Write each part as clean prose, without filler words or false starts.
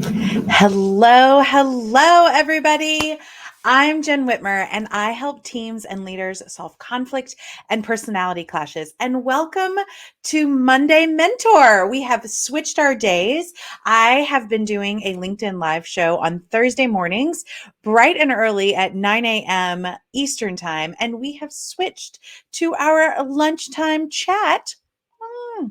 Hello, everybody. I'm Jen Whitmer, and I help teams and leaders solve conflict and personality clashes. And welcome to Monday Mentor. We have switched our days. I have been doing a LinkedIn live show on Thursday mornings, bright and early at 9 a.m. Eastern Time, and we have switched to our lunchtime chat. Hmm,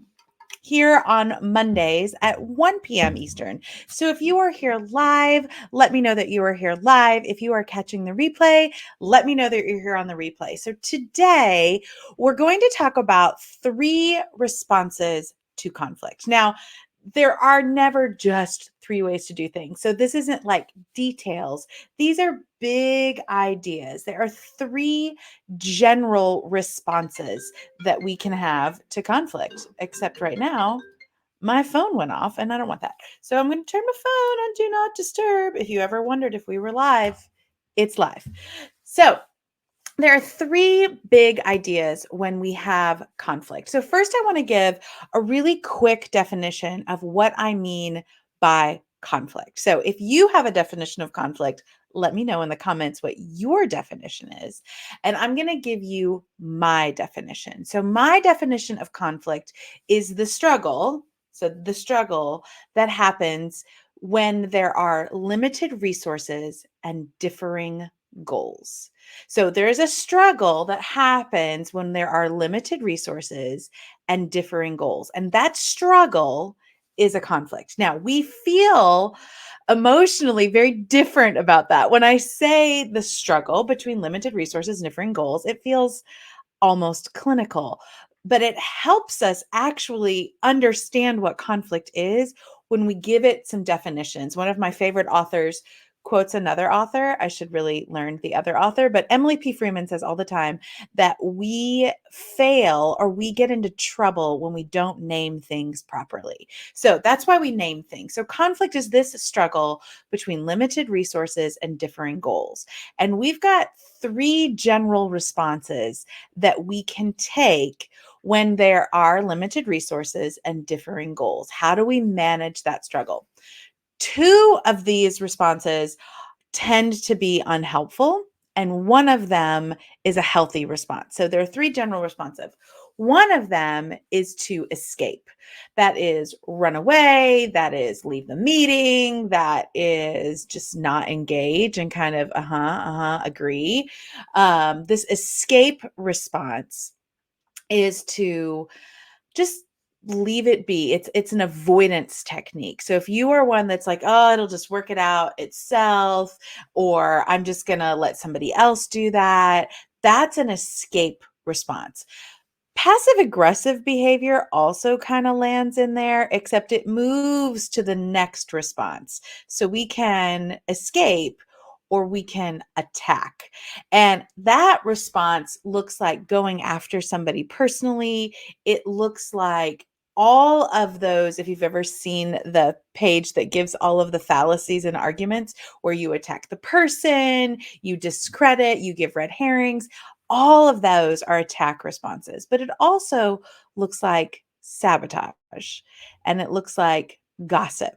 here on Mondays at 1 p.m. Eastern. So if you are here live, let me know that you are here live. If you are catching the replay, let me know that you're here on the replay. So today we're going to talk about 3 responses to conflict. Now, there are never just 3 ways to do things. So this isn't like details. These are big ideas. There are 3 general responses that we can have to conflict. Except right now, my phone went off and I don't want that. So I'm going to turn my phone on Do Not Disturb. If you ever wondered if we were live, it's live. So there are 3 big ideas when we have conflict. So first, I want to give a really quick definition of what I mean by conflict. So if you have a definition of conflict, let me know in the comments what your definition is. And I'm going to give you my definition. So my definition of conflict is the struggle. So the struggle that happens when there are limited resources and differing goals. So there is a struggle that happens when there are limited resources and differing goals. And that struggle is a conflict. Now, we feel emotionally very different about that. When I say the struggle between limited resources and differing goals, it feels almost clinical, but it helps us actually understand what conflict is when we give it some definitions. One of my favorite authors quotes another author. I should really learn the other author, but Emily P. Freeman says all the time that we fail or we get into trouble when we don't name things properly. So that's why we name things. So conflict is this struggle between limited resources and differing goals. And we've got 3 general responses that we can take when there are limited resources and differing goals. How do we manage that struggle? 2 of these responses tend to be unhelpful, and one of them is a healthy response. So there are 3 general responsive. One of them is to escape. That is run away, that is leave the meeting, that is just not engage and kind of agree. This escape response is to just leave it be. It's an avoidance technique. So if you are one that's like, oh, it'll just work it out itself, or I'm just gonna let somebody else do that, that's an escape response. Passive aggressive behavior also kind of lands in there, except it moves to the next response. So we can escape or we can attack. And that response looks like going after somebody personally. It looks like all of those, if you've ever seen the page that gives all of the fallacies and arguments, where you attack the person, you discredit, you give red herrings, all of those are attack responses. But it also looks like sabotage and it looks like gossip.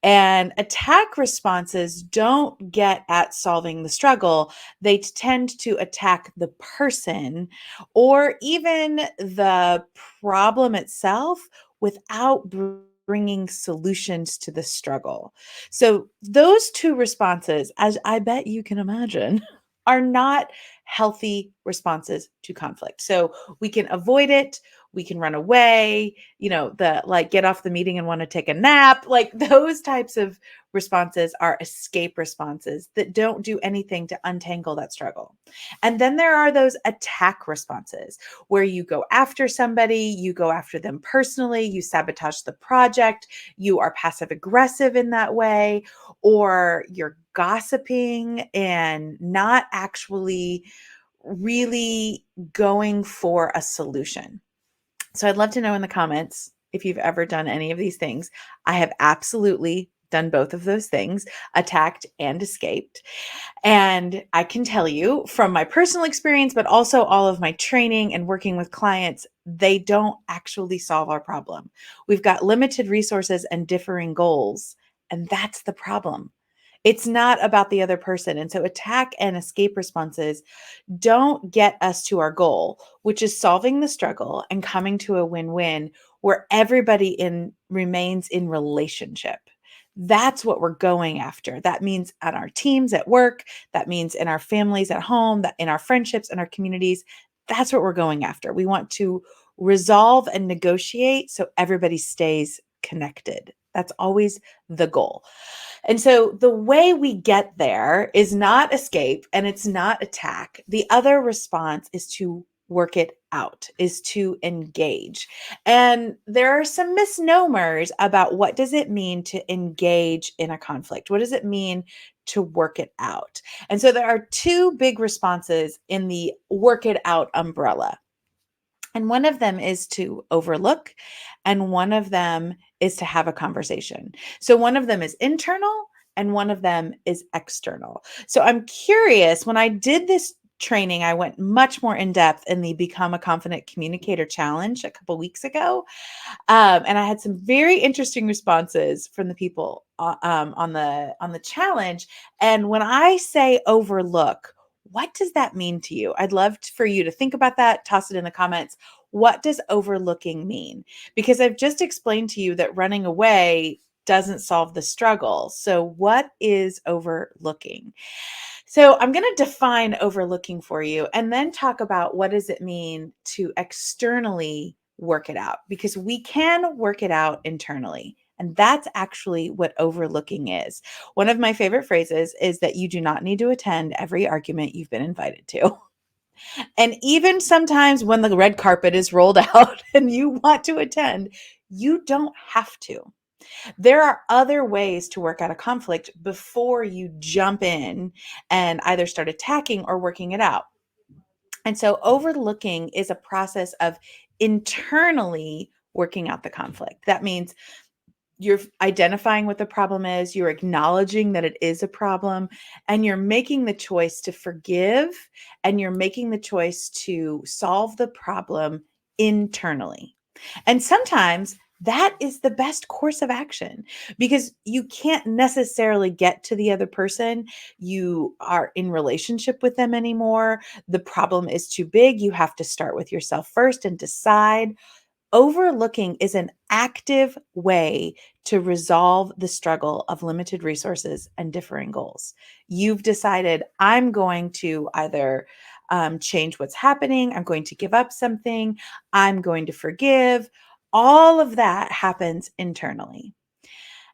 And attack responses don't get at solving the struggle. They tend to attack the person or even the problem itself without bringing solutions to the struggle. So those 2 responses, as I bet you can imagine, are not healthy responses to conflict. So we can avoid it, we can run away, the like get off the meeting and want to take a nap, like those types of responses are escape responses that don't do anything to untangle that struggle. And then there are those attack responses where you go after somebody, you go after them personally, you sabotage the project, you are passive aggressive in that way, or you're gossiping and not actually really going for a solution. So I'd love to know in the comments if you've ever done any of these things. I have absolutely done both of those things, attacked and escaped. And I can tell you from my personal experience, but also all of my training and working with clients, they don't actually solve our problem. We've got limited resources and differing goals, And that's the problem. It's not about the other person. And so attack and escape responses don't get us to our goal, which is solving the struggle and coming to a win-win where everybody remains in relationship. That's what we're going after. That means on our teams at work, that means in our families at home, that in our friendships and our communities. That's what we're going after. We want to resolve and negotiate so everybody stays connected. That's always the goal. And so the way we get there is not escape and it's not attack. The other response is to work it out, is to engage. And there are some misnomers about what does it mean to engage in a conflict? What does it mean to work it out? And so there are two big responses in the work it out umbrella. And one of them is to overlook, and one of them is to have a conversation. So one of them is internal, and one of them is external. So I'm curious, when I did this training, I went much more in depth in the Become a Confident Communicator Challenge a couple weeks ago. And I had some very interesting responses from the people on the challenge. And when I say overlook, what does that mean to you? I'd love for you to think about that. Toss it in the comments. What does overlooking mean? Because I've just explained to you that running away doesn't solve the struggle. So what is overlooking? So I'm going to define overlooking for you and then talk about what does it mean to externally work it out, because we can work it out internally. And that's actually what overlooking is. One of my favorite phrases is that you do not need to attend every argument you've been invited to. And even sometimes when the red carpet is rolled out and you want to attend, you don't have to. There are other ways to work out a conflict before you jump in and either start attacking or working it out. And so overlooking is a process of internally working out the conflict. That means you're identifying what the problem is, you're acknowledging that it is a problem, and you're making the choice to forgive, and you're making the choice to solve the problem internally. And sometimes that is the best course of action because you can't necessarily get to the other person. You are in relationship with them anymore. The problem is too big. You have to start with yourself first and decide. Overlooking is an active way to resolve the struggle of limited resources and differing goals. You've decided, I'm going to either change what's happening, I'm going to give up something, I'm going to forgive. All of that happens internally.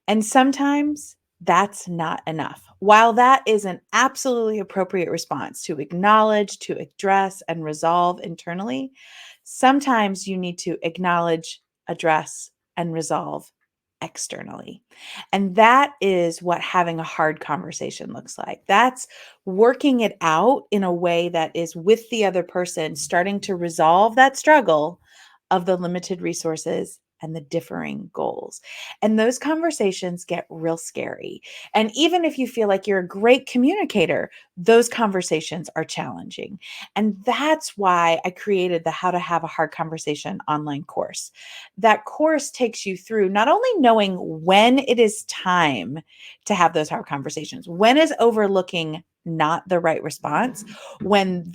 And sometimes that's not enough. While that is an absolutely appropriate response to acknowledge, to address, and resolve internally, sometimes you need to acknowledge, address, and resolve externally. And that is what having a hard conversation looks like. That's working it out in a way that is with the other person, starting to resolve that struggle of the limited resources and the differing goals. And those conversations get real scary. And even if you feel like you're a great communicator, those conversations are challenging. And that's why I created the How to Have a Hard Conversation online course. That course takes you through not only knowing when it is time to have those hard conversations, when is overlooking not the right response, when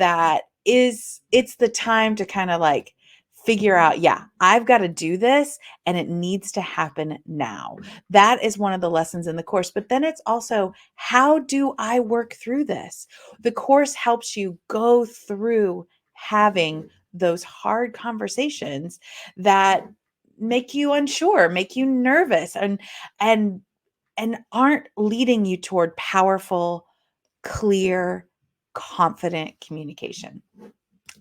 it's the time to kind of like figure out, yeah, I've got to do this and it needs to happen now. That is one of the lessons in the course. But then it's also, how do I work through this? The course helps you go through having those hard conversations that make you unsure, make you nervous, and aren't leading you toward powerful, clear, confident communication.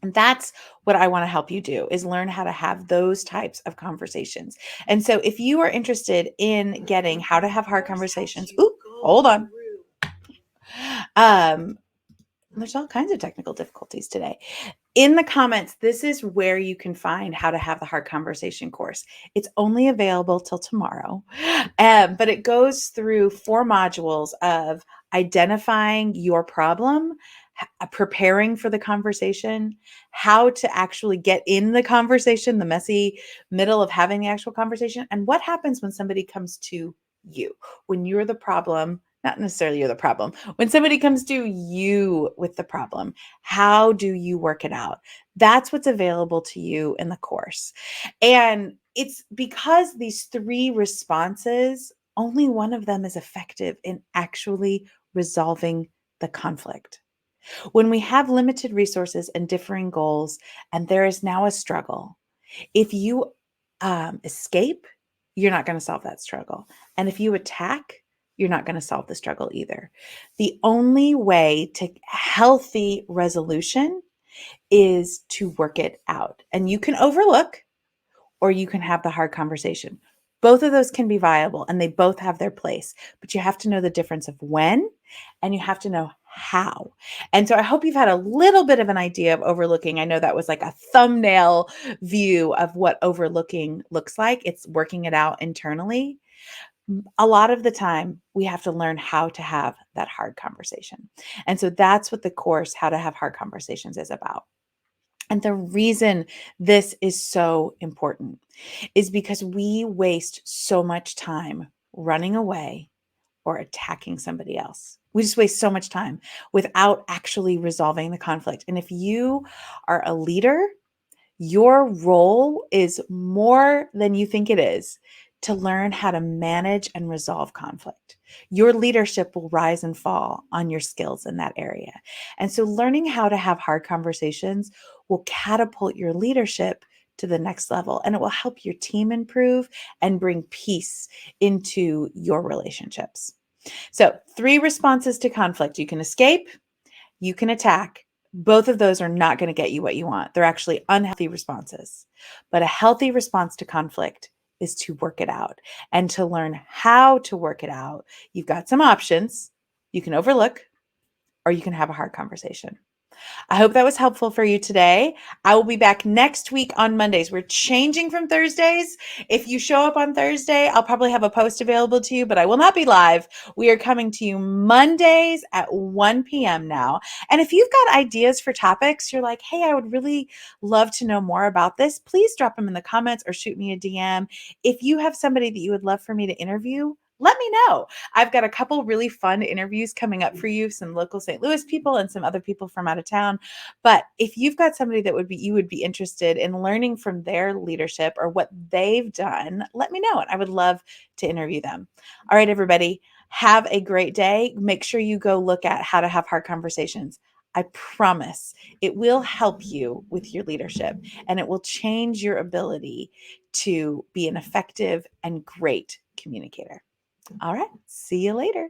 And that's what I want to help you do, is learn how to have those types of conversations. And so if you are interested in getting how to have hard conversations, hold on. There's all kinds of technical difficulties today. In the comments, this is where you can find how to have the hard conversation course. It's only available till tomorrow, but it goes through 4 modules of identifying your problem, preparing for the conversation, how to actually get in the conversation, the messy middle of having the actual conversation, and what happens when somebody comes to you. When you're the problem, not necessarily you're the problem. When somebody comes to you with the problem, how do you work it out? That's what's available to you in the course. And it's because these 3 responses, only one of them is effective in actually resolving the conflict. When we have limited resources and differing goals, and there is now a struggle, if you escape, you're not going to solve that struggle. And if you attack, you're not going to solve the struggle either. The only way to healthy resolution is to work it out. And you can overlook or you can have the hard conversation. Both of those can be viable and they both have their place, but you have to know the difference of when and you have to know how. And so I hope you've had a little bit of an idea of overlooking. I know that was like a thumbnail view of what overlooking looks like. It's working it out internally. A lot of the time, we have to learn how to have that hard conversation. And so that's what the course, How to Have Hard Conversations, is about. And the reason this is so important is because we waste so much time running away or attacking somebody else. We just waste so much time without actually resolving the conflict. And if you are a leader, your role is more than you think it is to learn how to manage and resolve conflict. Your leadership will rise and fall on your skills in that area. And so, learning how to have hard conversations will catapult your leadership to the next level, and it will help your team improve and bring peace into your relationships. So, 3 responses to conflict: you can escape, you can attack. Both of those are not going to get you what you want. They're actually unhealthy responses. But a healthy response to conflict is to work it out and to learn how to work it out. You've got some options. You can overlook or you can have a hard conversation. I hope that was helpful for you today. I will be back next week on Mondays. We're changing from Thursdays. If you show up on Thursday, I'll probably have a post available to you, but I will not be live. We are coming to you Mondays at 1 p.m. now. And if you've got ideas for topics, you're like, hey, I would really love to know more about this, please drop them in the comments or shoot me a DM. If you have somebody that you would love for me to interview, let me know. I've got a couple really fun interviews coming up for you, some local St. Louis people and some other people from out of town. But if you've got somebody that you would be interested in learning from their leadership or what they've done, let me know. And I would love to interview them. All right, everybody, have a great day. Make sure you go look at How to Have Hard Conversations. I promise it will help you with your leadership and it will change your ability to be an effective and great communicator. All right. See you later.